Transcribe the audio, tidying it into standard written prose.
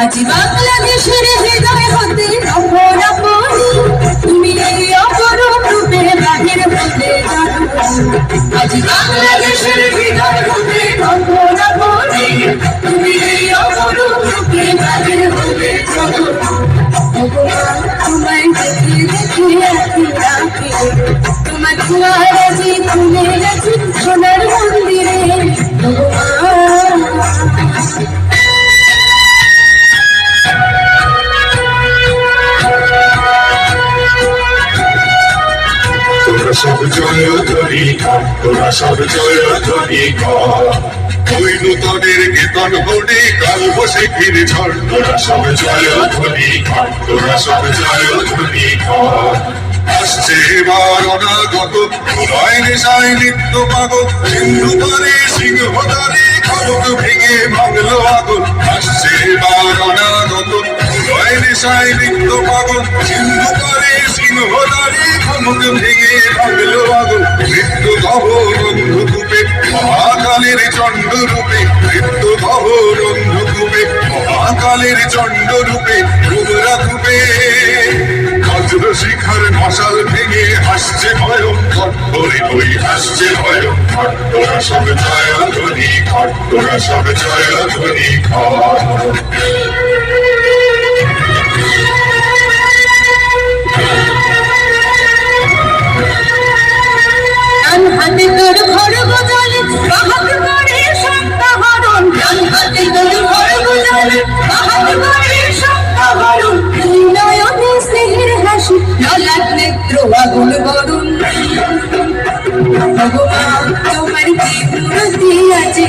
আজ বাংলাদেশের হৃদয় হতে অপরাপরি তুমি এই অপরূপ রূপে বাহির হতে জানো। আজ বাংলাদেশের হৃদয় হতে অপরাপরি তুমি এই অপরূপ রূপে বাহির হতে জানো। ভগবান তোমায় দেখে দেখে রাখি রাখি তোমার দুয়ারাজি খুলে গেছি সোনার মন্দিরে। ভগবান তোরা সব জয়ধ্বনি কর, তোরা সব জয়ধ্বনি কর, ওই নূতনের কেতন বনে কাল বসে ফিরে ঝড়। তোরা সব জয়ধ্বনি কর, তোরা সব জয়ধ্বনি কর। আসছে এবার অনাগত প্রলয় নেশায় নিত্য পাগল, সিন্ধু পারে সিংহদারে খড়গ ভেঙে ভাঙলো আগুন। আসছে এবার অনাগত প্রলয় নেশায় নিত্য পাগল, সিন্ধু পারে সিংহদারে খড়গ ভেঙে ভাঙলো আগুন। মৃত্যু দহ রন্ধকূপে মহাকালের চণ্ড রূপে, মৃত্যু দহ রন্ধকূপে মহাকালের চণ্ড রূপে রুমরা ধূপে। বজ্র শিখার মশাল ভেঙে হাসছে ভয়ঙ্কর, ওরে ওই হাসছে ভয়ঙ্কর। তোরা সব জয়ধ্বনি কর, তোরা সব জয়ধ্বনি কর। হাতে তোর খড়গ জ্বলে বাহাত করে সপ্তাহরণ, হাতে তোর খড়গ জ্বলে বাহাত করে সপ্তাহরণ। নয়নে স্নেহের হাসি ললাট নেত্র আগুন বরুণ। ভগবান তোমার কি মূর্তি আছে